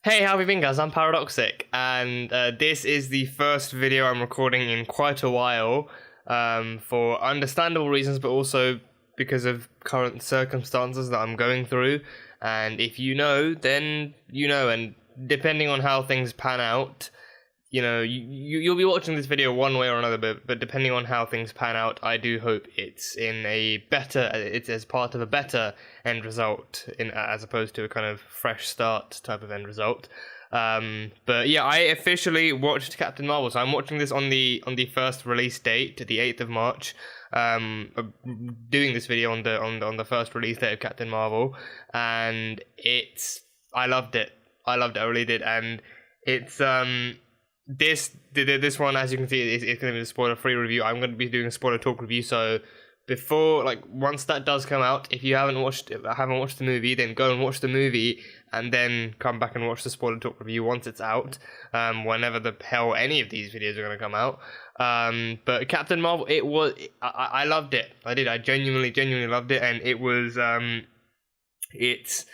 Hey, how have you been, guys? I'm Paradoxic, and this is the first video I'm recording in quite a while, for understandable reasons, but also because of current circumstances that I'm going through. And if you know, then you know, and depending on how things pan out, you'll be watching this video one way or another, but depending on how things pan out, I do hope it's as part of a better end result, as opposed to a kind of fresh start type of end result. But yeah, I officially watched Captain Marvel, so I'm watching this on the first release date, the 8th of March. Doing this video on the first release date of Captain Marvel, and I loved it. I really did, and it's this one, as you can see, it's going to be a spoiler-free review. I'm going to be doing a spoiler talk review, so once that does come out, if you haven't watched the movie, then go and watch the movie, and then come back and watch the spoiler talk review once it's out, whenever the hell any of these videos are going to come out. But Captain Marvel, I loved it. I genuinely loved it, and it's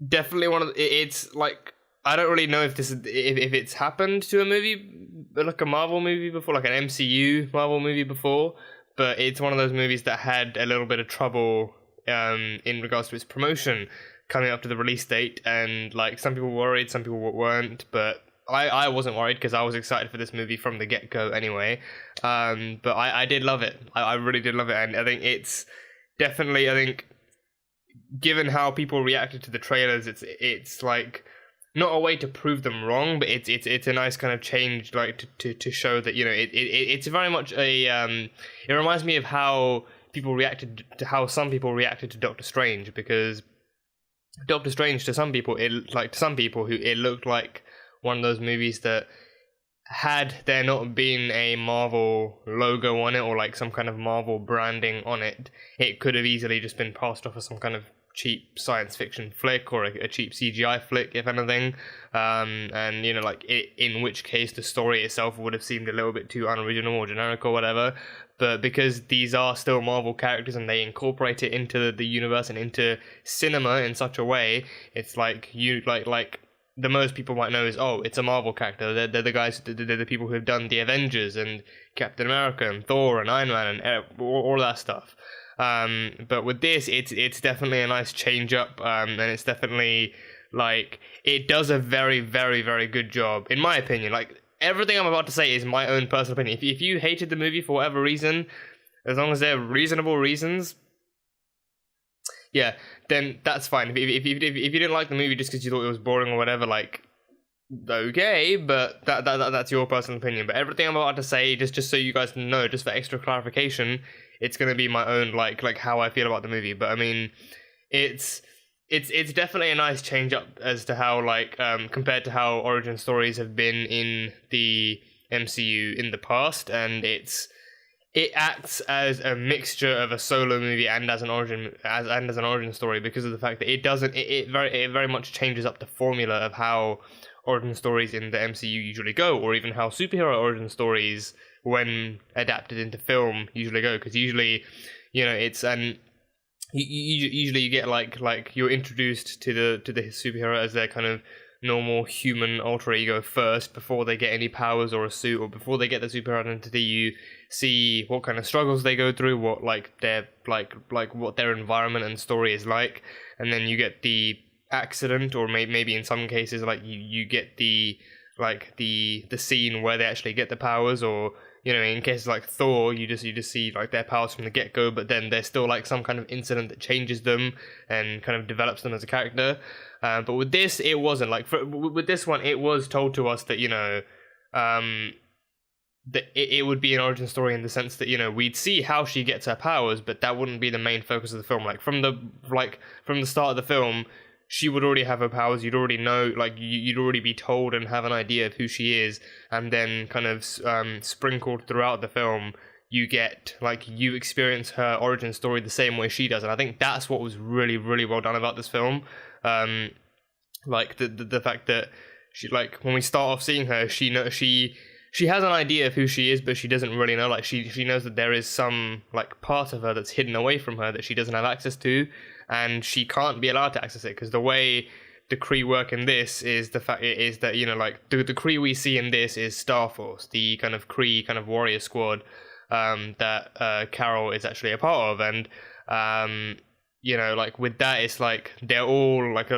definitely it's like, I don't really know if it's happened to a movie, like a Marvel movie before, like an MCU Marvel movie before, but it's one of those movies that had a little bit of trouble in regards to its promotion coming up to the release date, and like some people were worried, some people weren't, but I wasn't worried because I was excited for this movie from the get-go anyway. But I did love it. I really did love it, and I think it's definitely, given how people reacted to the trailers, it's like not a way to prove them wrong, but it's a nice kind of change, like to show that, it's very much it reminds me of how some people reacted to Doctor Strange, because Doctor Strange, to some people it looked like one of those movies that, had there not been a Marvel logo on it, or like some kind of Marvel branding on it, it could have easily just been passed off as some kind of cheap science fiction flick, or a cheap CGI flick, if anything, and in which case the story itself would have seemed a little bit too unoriginal or generic or whatever. But because these are still Marvel characters and they incorporate it into the universe and into cinema in such a way, it's like the most people might know is, oh, it's a Marvel character. They're the guys, they're the people who have done the Avengers and Captain America and Thor and Iron Man and all that stuff. But with this, it's definitely a nice change up, and it's definitely, it does a very, very, very good job, in my opinion. Like, everything I'm about to say is my own personal opinion. If you hated the movie for whatever reason, as long as they're reasonable reasons, yeah, then that's fine. If you didn't like the movie just because you thought it was boring or whatever, okay, but that's your personal opinion. But everything I'm about to say, just so you guys know, just for extra clarification, it's gonna be my own like how I feel about the movie. But I mean, it's definitely a nice change up as to how compared to how origin stories have been in the MCU in the past, and it acts as a mixture of a solo movie and as an origin story, because of the fact that it very much changes up the formula of how origin stories in the MCU usually go, or even how superhero origin stories, when adapted into film, usually go. Because usually, it's usually you get like you're introduced to the superhero as their kind of normal human alter ego first, before they get any powers or a suit, or before they get the superhero identity. You see what kind of struggles they go through, what what their environment and story is like, and then you get the accident, or maybe in some cases you get the scene where they actually get the powers, or in cases like Thor, you just see their powers from the get-go, but then there's still some kind of incident that changes them and kind of develops them as a character. But with this, it wasn't with this one, it was told to us that that it would be an origin story, in the sense that we'd see how she gets her powers, but that wouldn't be the main focus of the film. From the start of the film, she would already have her powers. You'd already know, you'd already be told and have an idea of who she is, and then kind of sprinkled throughout the film, you get you experience her origin story the same way she does. And I think that's what was really, really well done about this film. The fact that she, when we start off seeing her, she has an idea of who she is, but she doesn't really know. She knows that there is some part of her that's hidden away from her that she doesn't have access to, and she can't be allowed to access it, because the way the Kree work in this is the fact is that, you know, like the Kree we see in this is Star Force, the kind of Kree kind of warrior squad that Carol is actually a part of. And you know, like with that, it's like they're all like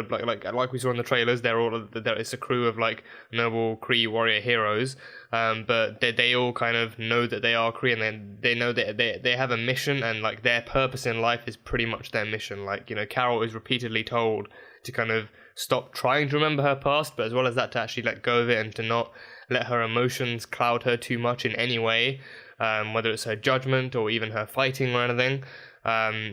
we saw in the trailers, it's a crew of like noble Kree warrior heroes, but they all kind of know that they are Kree, and then they know that they have a mission, and like their purpose in life is pretty much their mission. Like, you know, Carol is repeatedly told to kind of stop trying to remember her past, but as well as that, to actually let go of it and to not let her emotions cloud her too much in any way, whether it's her judgment or even her fighting or anything,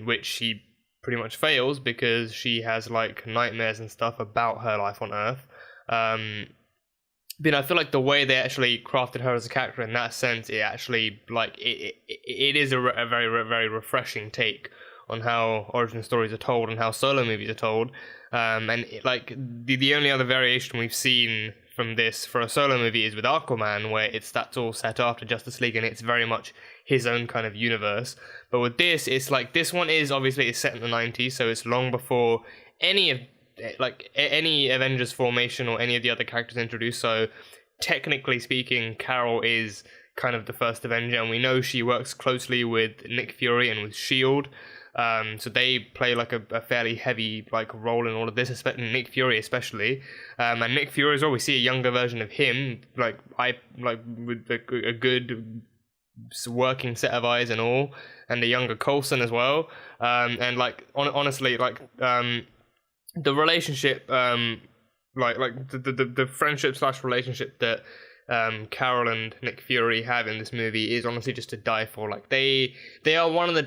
which she pretty much fails because she has like nightmares and stuff about her life on Earth. But you know, I feel like the way they actually crafted her as a character in that sense, it actually like it is a very very refreshing take on how origin stories are told and how solo movies are told. And like the only other variation we've seen from this for a solo movie is with Aquaman, where that's all set after Justice League and it's very much his own kind of universe. But with this, it's like this one is obviously it's set in the 90s, so it's long before any Avengers formation or any of the other characters introduced. So technically speaking, Carol is kind of the first Avenger, and we know she works closely with Nick Fury and with S.H.I.E.L.D. So they play like a fairly heavy like role in all of this, especially Nick Fury especially. And Nick Fury as well, we see a younger version of him, with a good working set of eyes and all, and a younger Coulson as well. And like honestly, like the relationship, the friendship / relationship that Carol and Nick Fury have in this movie is honestly just to die for. Like they are one of the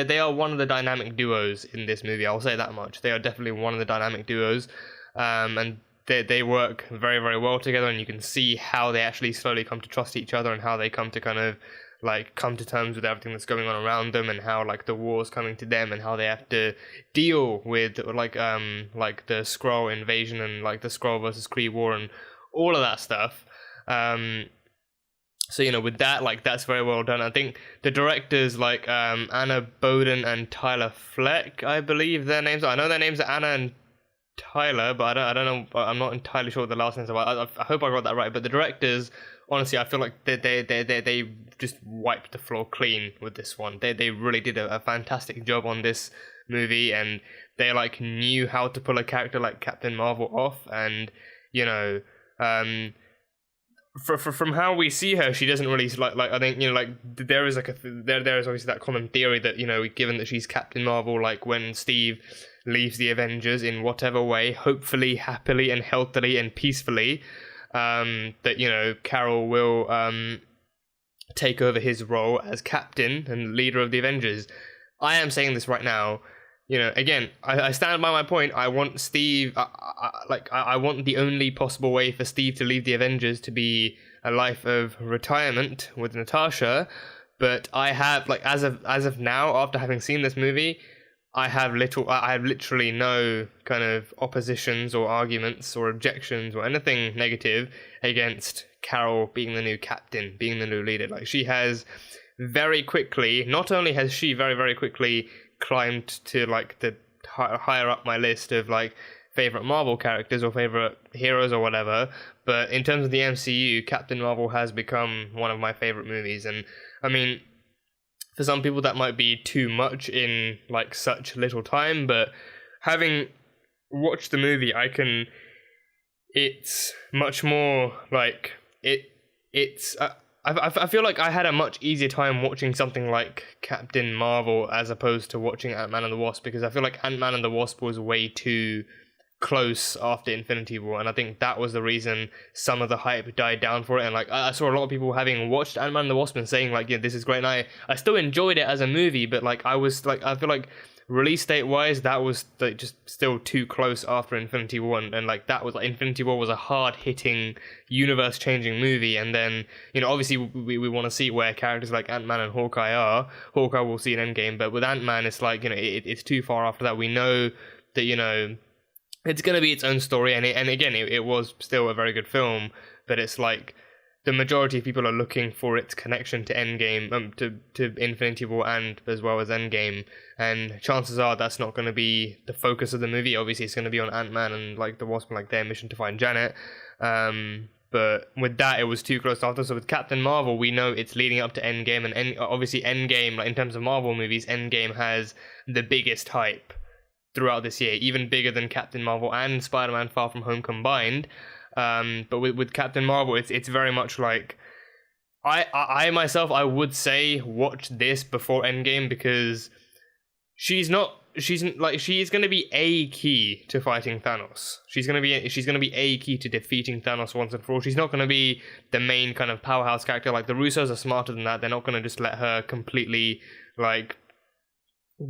they are one of the dynamic duos in this movie. I'll say that much. They are definitely one of the dynamic duos, and they work very very well together. And you can see how they actually slowly come to trust each other, and how they come to kind of like come to terms with everything that's going on around them, and how like the war's coming to them, and how they have to deal with like the Skrull invasion and like the Skrull versus Kree war and all of that stuff. So you know, with that, like that's very well done. I think the directors like Anna Boden and Tyler Fleck, I believe their names are. I know their names are Anna and Tyler, but I don't know. I'm not entirely sure what the last names are. I hope I got that right. But the directors, honestly, I feel like they just wiped the floor clean with this one. They really did a fantastic job on this movie, and they like knew how to pull a character like Captain Marvel off. And you know, from how we see her, she doesn't really like I think, you know, like there is like there is obviously that common theory that, you know, given that she's Captain Marvel, like when Steve leaves the Avengers in whatever way, hopefully happily and healthily and peacefully, that, you know, Carol will take over his role as captain and leader of the Avengers. I am saying this right now. You know, again, I stand by my point. I want Steve, I want the only possible way for Steve to leave the Avengers to be a life of retirement with Natasha. But I have, like, as of now, after having seen this movie, I have literally no kind of oppositions or arguments or objections or anything negative against Carol being the new captain, being the new leader. Like, she has very quickly, not only has she very, very quickly climbed to like the higher up my list of like favorite Marvel characters or favorite heroes or whatever, but in terms of the MCU, Captain Marvel has become one of my favorite movies. And I mean, for some people that might be too much in like such little time, but having watched the movie, it's much more like I feel like I had a much easier time watching something like Captain Marvel as opposed to watching Ant-Man and the Wasp, because I feel like Ant-Man and the Wasp was way too close after Infinity War, and I think that was the reason some of the hype died down for it. And like I saw a lot of people having watched Ant-Man and the Wasp and saying like, yeah, this is great, and I still enjoyed it as a movie, but like I feel like release date wise, that was like just still too close after Infinity War, and like that was like Infinity War was a hard hitting universe changing movie. And then, you know, obviously we want to see where characters like Ant-Man and Hawkeye are. Hawkeye we'll see in Endgame, but with Ant-Man it's like, you know, it's too far after that. We know that, you know, it's going to be its own story, and again it was still a very good film, but it's like the majority of people are looking for its connection to Endgame, to Infinity War and as well as Endgame, and chances are that's not going to be the focus of the movie. Obviously, it's going to be on Ant-Man and like the Wasp and like their mission to find Janet. But with that, it was too close after. So with Captain Marvel, we know it's leading up to Endgame, and obviously Endgame, like in terms of Marvel movies, Endgame has the biggest hype throughout this year, even bigger than Captain Marvel and Spider-Man Far From Home combined. But with Captain Marvel, it's very much like I myself, I would say watch this before Endgame, because she's going to be a key to fighting Thanos. She's going to be a key to defeating Thanos once and for all. She's not going to be the main kind of powerhouse character. Like the Russos are smarter than that. They're not going to just let her completely like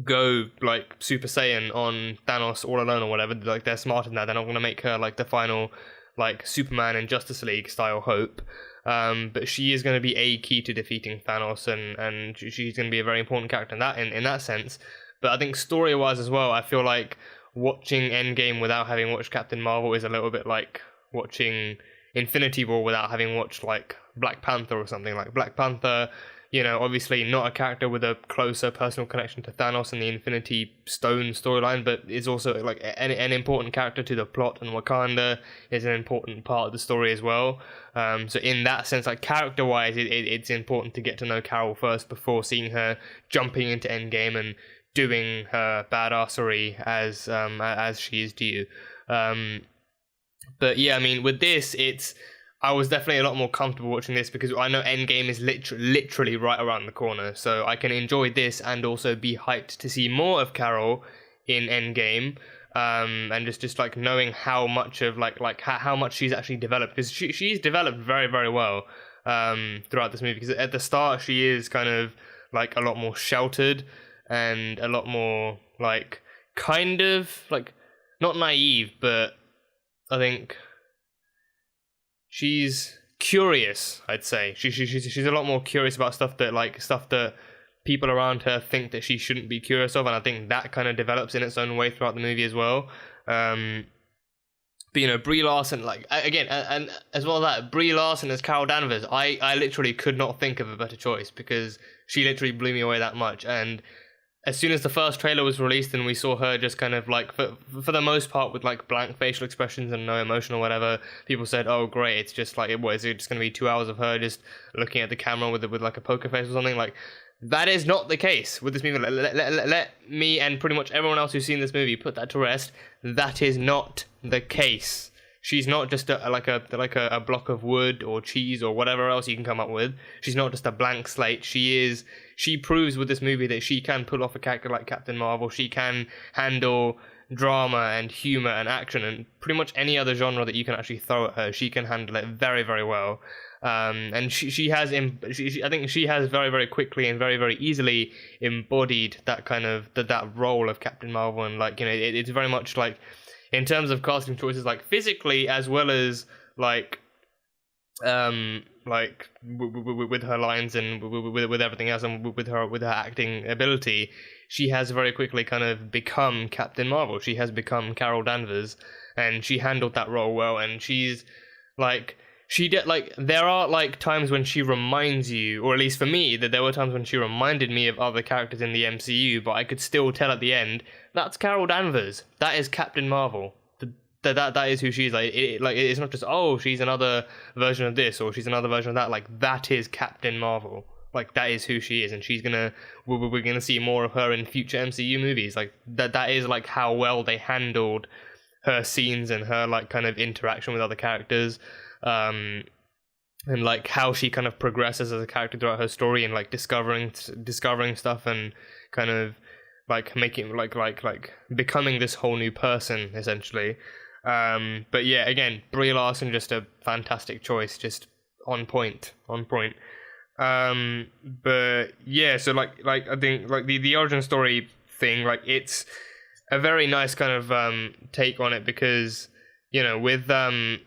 go like Super Saiyan on Thanos all alone or whatever. Like they're smarter than that. They're not going to make her like the final like Superman and Justice League style Hope. But she is going to be a key to defeating Thanos, and she's going to be a very important character in that sense. But I think story-wise as well, I feel like watching Endgame without having watched Captain Marvel is a little bit like watching Infinity War without having watched like Black Panther or something. Like Black Panther, you know, obviously not a character with a closer personal connection to Thanos and the Infinity Stone storyline, but is also like an important character to the plot, and Wakanda is an important part of the story as well. So in that sense, like character-wise, it's important to get to know Carol first before seeing her jumping into Endgame and doing her badassery as she is due. But yeah, I mean, with this, I was definitely a lot more comfortable watching this because I know Endgame is literally right around the corner, so I can enjoy this and also be hyped to see more of Carol in Endgame, and just like knowing how much of like how much she's actually developed, because she's developed very, very well throughout this movie. Because at the start she is kind of like a lot more sheltered and a lot more like kind of like not naive, but I think she's curious. I'd say she's a lot more curious about stuff that people around her think that she shouldn't be curious of, and I think that kind of develops in its own way throughout the movie as well. But you know, Brie Larson, like again, and as well as that, Brie Larson as Carol Danvers, I literally could not think of a better choice, because she literally blew me away that much. And as soon as the first trailer was released and we saw her just kind of like, for the most part with like blank facial expressions and no emotion or whatever, people said, oh great, it's just like, what is it, just going to be 2 hours of her just looking at the camera with like a poker face or something? Like, that is not the case with this movie. Let me and pretty much everyone else who's seen this movie put that to rest. That is not the case. She's not just a block of wood or cheese or whatever else you can come up with. She's not just a blank slate. She proves with this movie that she can pull off a character like Captain Marvel. She can handle drama and humor and action and pretty much any other genre that you can actually throw at her. She can handle it very, very well. And I think she has very, very quickly and very, very easily embodied that kind of that role of Captain Marvel. And like, you know, it's very much like, in terms of casting choices, like physically as well as like with her lines and with everything else, and with her acting ability, she has very quickly kind of become Captain Marvel. She has become Carol Danvers, and she handled that role well. And she's like, there are like times when she reminds you, or at least for me, that there were times when she reminded me of other characters in the MCU, but I could still tell at the end, that's Carol Danvers. That is Captain Marvel. That is who she is. Like, it's not just, oh, she's another version of this, or she's another version of that. Like, that is Captain Marvel. Like, that is who she is, and we're gonna see more of her in future MCU movies. Like, that is like how well they handled her scenes and her like kind of interaction with other characters. And like how she kind of progresses as a character throughout her story, and like discovering stuff and kind of like making like becoming this whole new person essentially. But yeah, again, Brie Larson, just a fantastic choice, just on point. But yeah, so like I think like the origin story thing, like it's a very nice kind of take on it, because you know, with her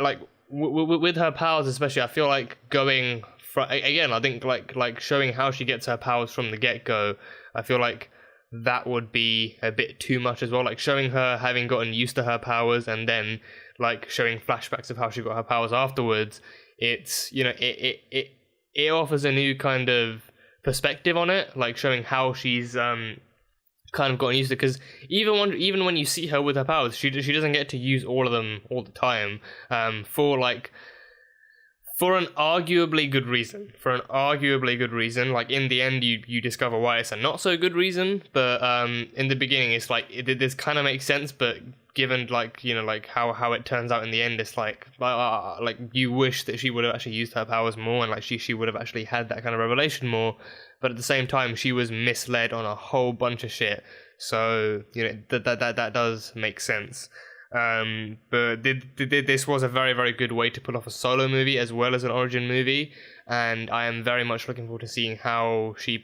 like with her powers especially, I feel like going again, I think like showing how she gets her powers from the get-go, I feel like that would be a bit too much as well. Like showing her having gotten used to her powers and then like showing flashbacks of how she got her powers afterwards it's, you know, it offers a new kind of perspective on it, like showing how she's kind of gotten used to it, because even when you see her with her powers, she doesn't get to use all of them all the time, for an arguably good reason. Like in the end, you discover why it's a not so good reason, but in the beginning, it's like this kind of makes sense, but given like, you know, like how it turns out in the end, it's like you wish that she would have actually used her powers more, and like she would have actually had that kind of revelation more, but at the same time, she was misled on a whole bunch of shit. So, you know, that does make sense. But this was a very, very good way to pull off a solo movie as well as an origin movie, and I am very much looking forward to seeing how she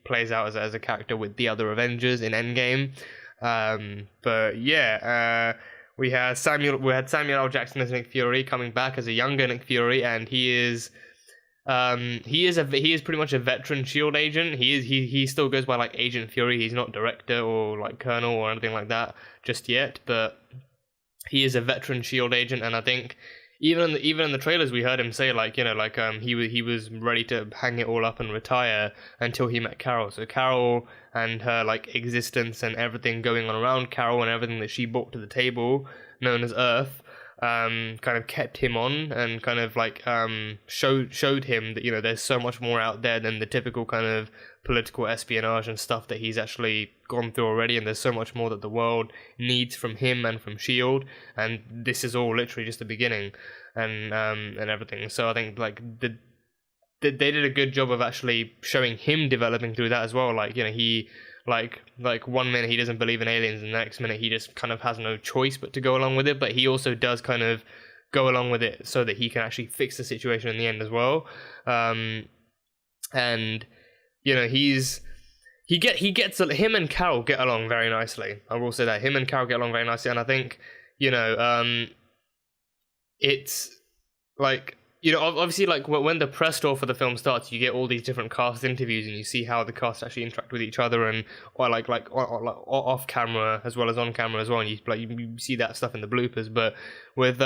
plays out as a character with the other Avengers in Endgame. But yeah, we had Samuel L. Jackson as Nick Fury coming back as a younger Nick Fury, and he is pretty much a veteran Shield agent. He still goes by like Agent Fury. He's not director or like colonel or anything like that just yet, but he is a veteran Shield agent, and I think even in the trailers we heard him say like, you know, like he was ready to hang it all up and retire until he met Carol. So Carol and her like existence and everything going on around Carol and everything that she brought to the table, known as Earth, kind of kept him on and kind of like showed him that, you know, there's so much more out there than the typical kind of political espionage and stuff that he's actually gone through already, and there's so much more that the world needs from him and from Shield, and this is all literally just the beginning, and everything. So I think like they did a good job of actually showing him developing through that as well. Like, you know, he like 1 minute he doesn't believe in aliens, and the next minute he just kind of has no choice but to go along with it, but he also does kind of go along with it so that he can actually fix the situation in the end as well. And you know, him and Carol get along very nicely. I will say that him and Carol get along very nicely, and I think, you know, it's like, you know, obviously, like when the press tour for the film starts, you get all these different cast interviews, and you see how the cast actually interact with each other, and or off camera as well as on camera as well. And you see that stuff in the bloopers. But with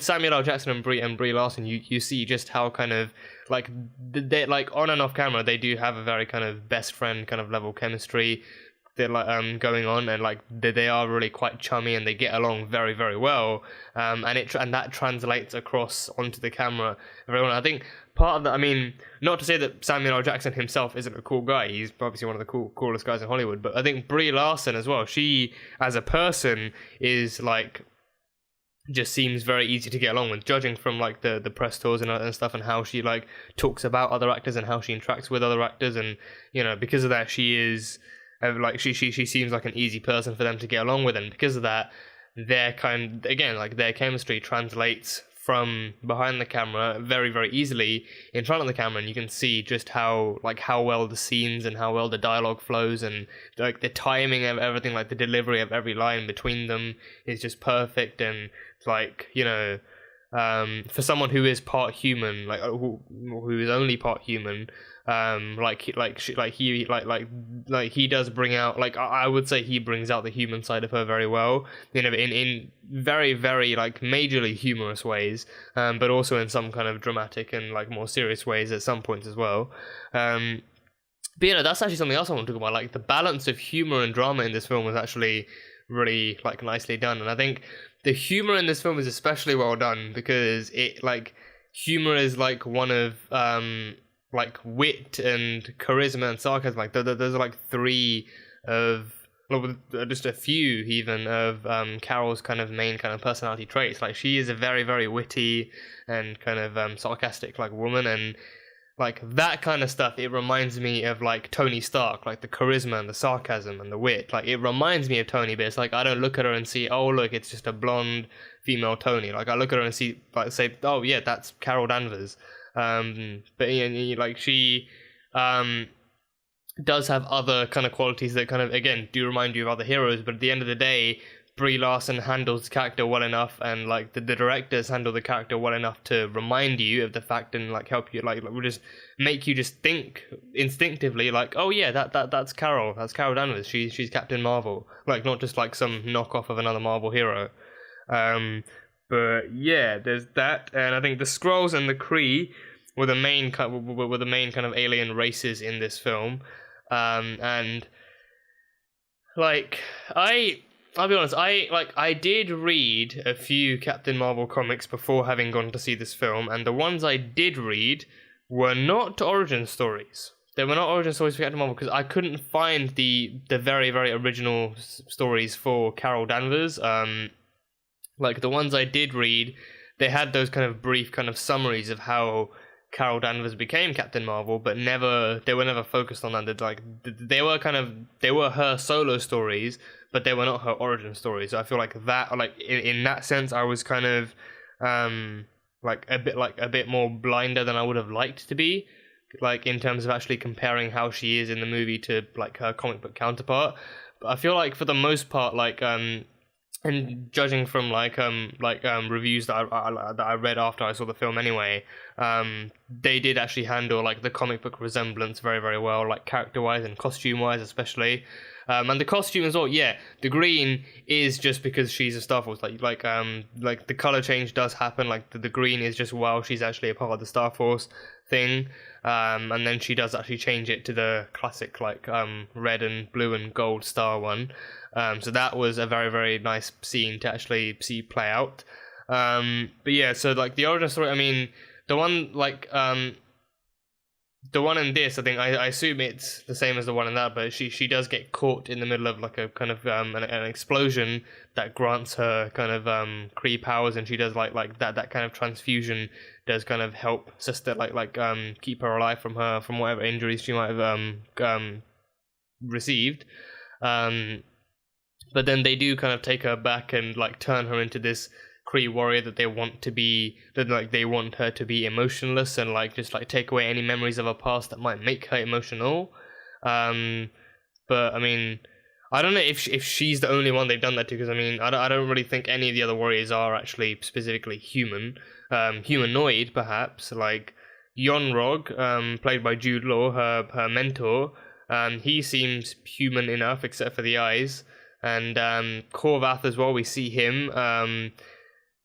Samuel L. Jackson and Brie Larson, you see just how kind of like they like on and off camera they do have a very kind of best friend kind of level chemistry. They're like going on, and like they are really quite chummy, and they get along very, very well, and that translates across onto the camera. Everyone, I think part of that, I mean, not to say that Samuel L. Jackson himself isn't a cool guy, he's obviously one of the coolest guys in Hollywood, but I think Brie Larson as well, she as a person is like just seems very easy to get along with, judging from like the press tours and stuff, and how she like talks about other actors and how she interacts with other actors, and you know, because of that she is like she seems like an easy person for them to get along with, and because of that, their chemistry translates from behind the camera very, very easily in front of the camera, and you can see just how well the scenes and how well the dialogue flows, and like the timing of everything, like the delivery of every line between them is just perfect. And like, you know, for someone who is part human, like who is only part human, he does bring out, like I would say he brings out the human side of her very well, you know, in very, very like majorly humorous ways, but also in some kind of dramatic and like more serious ways at some points as well. But you know, that's actually something else I want to talk about. Like the balance of humor and drama in this film was actually really like nicely done, and I think the humor in this film is especially well done because it like humor is like one of like wit and charisma and sarcasm, like those are like three of, well, just a few even of Carol's kind of main kind of personality traits. Like she is a very, very witty and kind of sarcastic like woman, and like that kind of stuff, it reminds me of like Tony Stark, like the charisma and the sarcasm and the wit. Like it reminds me of Tony, but it's like I don't look at her and see, oh look, it's just a blonde female Tony. Like I look at her and see, like, say, oh yeah, that's Carol Danvers. But you know, like she does have other kind of qualities that kind of, again, do remind you of other heroes, but at the end of the day, Brie Larson handles the character well enough, and like the directors handle the character well enough to remind you of the fact, and like help you, like will just make you just think instinctively like, oh yeah, that's Carol Danvers, she's Captain Marvel, like not just like some knockoff of another Marvel hero. But yeah, there's that, and I think the Skrulls and the Kree were the main kind of alien races in this film, and like I'll be honest, I did read a few Captain Marvel comics before having gone to see this film, and the ones I did read were not origin stories. They were not origin stories for Captain Marvel because I couldn't find the very very original stories for Carol Danvers. Like the ones I did read, they had those kind of brief kind of summaries of how Carol Danvers became Captain Marvel, but they were never focused on that. They were her solo stories, but they were not her origin stories. So I feel like that, like in that sense, I was kind of like a bit more blinder than I would have liked to be, like in terms of actually comparing how she is in the movie to like her comic book counterpart. But I feel like for the most part, like and judging from reviews that I read after I saw the film anyway, they did actually handle like the comic book resemblance very very well, like character wise and costume wise especially. And the costume as well, yeah, the green is just because she's a Star Force. Like the color change does happen. Like the green is just while she's actually a part of the Star Force thing. And then she does actually change it to the classic like red and blue and gold star one. So that was a very very nice scene to actually see play out. But yeah, so like the origin story, I mean, the one in this, I think I assume it's the same as the one in that, but she does get caught in the middle of like a kind of an explosion that grants her kind of Kree powers, and she does like that kind of transfusion does kind of help sister keep her alive from whatever injuries she might have received. But then they do kind of take her back and like turn her into this Kree warrior that they want her to be emotionless and like just like take away any memories of her past that might make her emotional. But I mean, I don't know if she's the only one they've done that to, because I mean, I don't really think any of the other warriors are actually specifically human, humanoid perhaps. Like Yon-Rogg, played by Jude Law, her mentor, he seems human enough except for the eyes. And Korvath as well, we see him.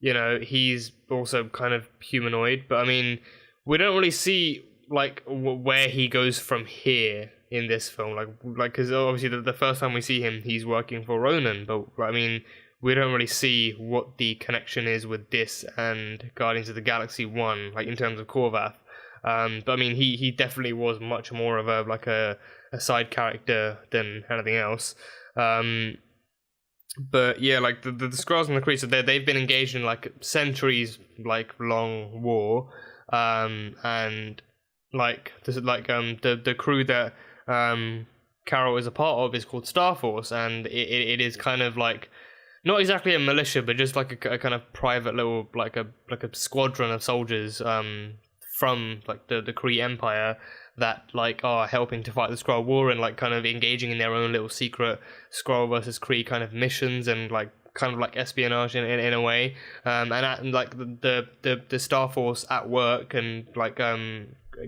You know, he's also kind of humanoid, but I mean, we don't really see like where he goes from here in this film. Like because obviously the first time we see him, he's working for Ronan, but I mean, we don't really see what the connection is with this and Guardians of the Galaxy 1, like in terms of Korvath. But I mean, he definitely was much more of a side character than anything else. But yeah, like the Skrulls and the Kree, so they've been engaged in like centuries like long war, and like this is like the crew that Carol is a part of is called Star Force, and it is kind of like not exactly a militia, but just like a kind of private little like a squadron of soldiers from like the Kree Empire that like are helping to fight the Skrull War and like kind of engaging in their own little secret Skrull versus Kree kind of missions and like kind of like espionage in a way. And like the Star Force at work and like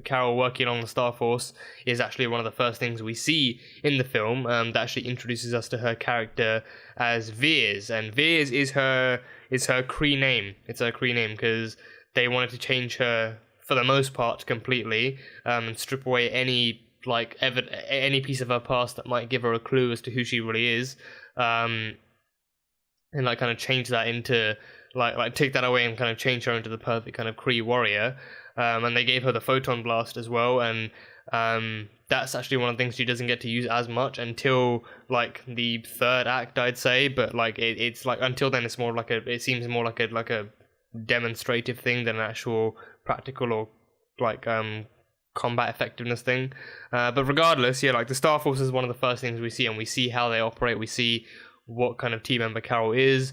Carol working on the Star Force is actually one of the first things we see in the film, that actually introduces us to her character as Veers, and Veers is her Kree name. It's her Kree name because they wanted to change her for the most part completely, and strip away any like any piece of her past that might give her a clue as to who she really is, and like kind of change that into like take that away and kind of change her into the perfect kind of Kree warrior. And they gave her the photon blast as well, and that's actually one of the things she doesn't get to use as much until like the third act, I'd say. But like it's like until then, it's more like it seems more like a demonstrative thing than an actual practical or like combat effectiveness thing. But regardless, yeah, like the Star Force is one of the first things we see, and we see how they operate. We see what kind of team member Carol is.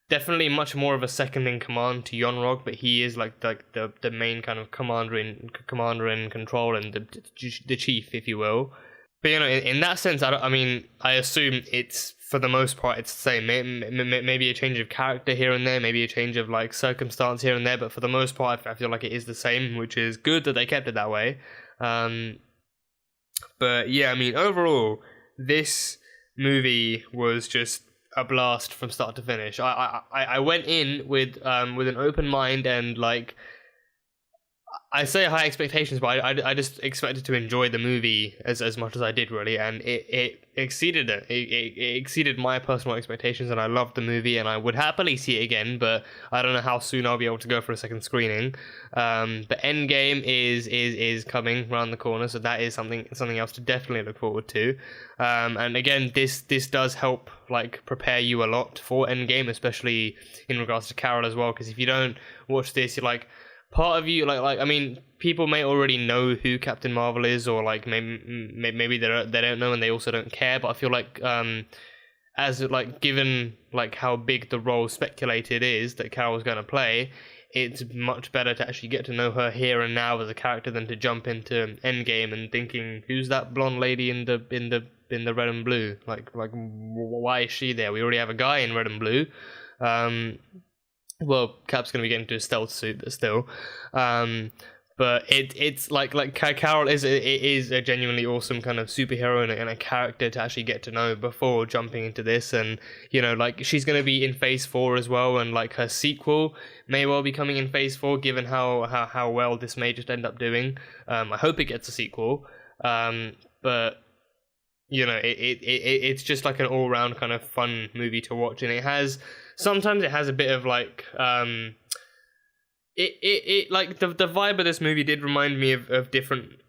Definitely much more of a second in command to Yon-Rogg, but he is like the main kind of commander in control and the chief, if you will. But you know, in that sense, I assume it's for the most part it's the same. Maybe a change of character here and there, maybe a change of like circumstance here and there, but for the most part, I feel like it is the same, which is good that they kept it that way. But yeah, I mean, overall, this movie was just a blast from start to finish. I went in with an open mind, and like, I say high expectations, but I just expected to enjoy the movie as much as I did, really, and it exceeded it. It exceeded my personal expectations, and I loved the movie, and I would happily see it again, but I don't know how soon I'll be able to go for a second screening. But Endgame is coming around the corner, so that is something else to definitely look forward to. And again, this does help like prepare you a lot for Endgame, especially in regards to Carol as well, because if you don't watch this, you're like, part of you, like I mean, people may already know who Captain Marvel is, or like maybe they don't know and they also don't care. But I feel like as like, given like how big the role speculated is that Carol's going to play, it's much better to actually get to know her here and now as a character than to jump into Endgame and thinking, who's that blonde lady in the red and blue? Like why is she there? We already have a guy in red and blue. Well, Cap's going to be getting into a stealth suit, but still. But it's like Carol is a genuinely awesome kind of superhero and a character to actually get to know before jumping into this. And, you know, like, she's going to be in Phase 4 as well, and like her sequel may well be coming in Phase 4, given how well this may just end up doing. I hope it gets a sequel. But, you know, it's just like an all-round kind of fun movie to watch, and sometimes it has a bit of like it like the vibe of this movie did remind me of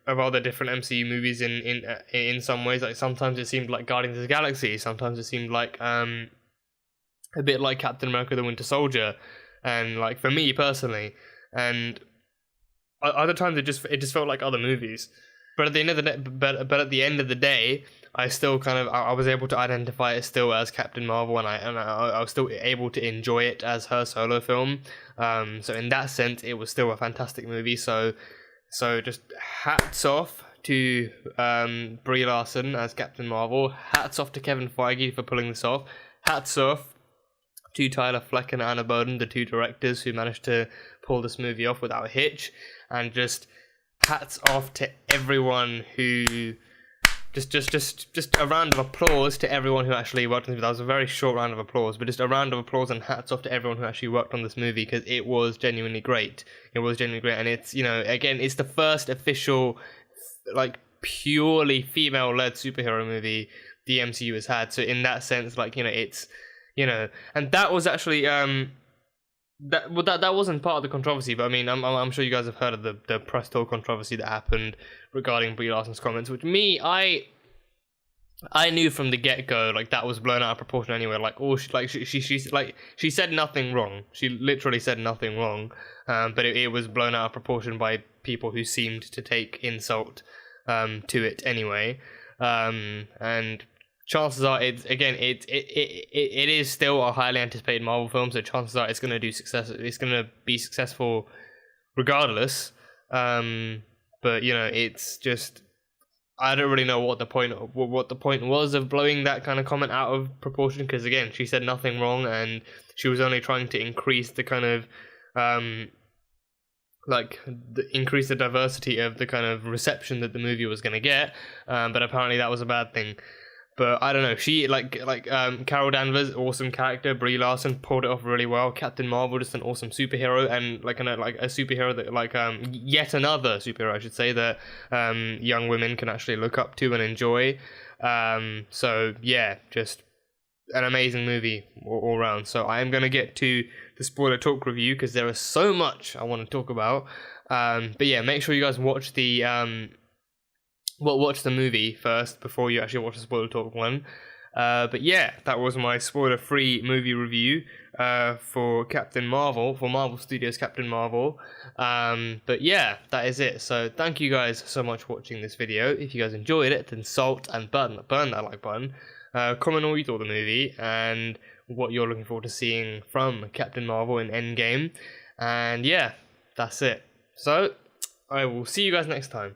other different MCU movies in some ways. Like, sometimes it seemed like Guardians of the Galaxy, sometimes it seemed like a bit like Captain America: The Winter Soldier, and like, for me personally, and other times it just felt like other movies. But at the end of the day, I still I was able to identify it still as Captain Marvel, and I was still able to enjoy it as her solo film. So in that sense, it was still a fantastic movie. So just hats off to Brie Larson as Captain Marvel. Hats off to Kevin Feige for pulling this off. Hats off to Tyler Fleck and Anna Boden, the two directors who managed to pull this movie off without a hitch. And just hats off to everyone who just a round of applause to everyone who actually worked on this. That was a very short round of applause, but just a round of applause and hats off to everyone who actually worked on this movie, because it was genuinely great. It was genuinely great, and it's, you know, again, it's the first official like purely female-led superhero movie the MCU has had. So in that sense, like, you know, it's, you know, and that was actually that wasn't part of the controversy, but I mean, I'm sure you guys have heard of the press tour controversy that happened regarding Brie Larson's comments, which I knew from the get-go, like, that was blown out of proportion anyway. Like, she said nothing wrong. She literally said nothing wrong, but it was blown out of proportion by people who seemed to take insult to it anyway. And chances are, it is still a highly anticipated Marvel film, so chances are it's going to do success. It's going to be successful regardless. But, you know, it's just, I don't really know what the point was of blowing that kind of comment out of proportion, because again, she said nothing wrong, and she was only trying to increase the kind of increase the diversity of the kind of reception that the movie was going to get. But apparently that was a bad thing. But I don't know. She Carol Danvers, awesome character. Brie Larson pulled it off really well. Captain Marvel, just an awesome superhero, and a superhero that yet another superhero, I should say, that young women can actually look up to and enjoy. So yeah, just an amazing movie all around. So I am gonna get to the spoiler talk review, because there is so much I want to talk about. But yeah, make sure you guys watch the watch the movie first before you actually watch the spoiler talk one. But yeah, that was my spoiler-free movie review for Captain Marvel, for Marvel Studios' Captain Marvel. But yeah, that is it. So thank you guys so much for watching this video. If you guys enjoyed it, then salt and burn that like button. Comment all you thought of the movie and what you're looking forward to seeing from Captain Marvel in Endgame. And yeah, that's it. So I will see you guys next time.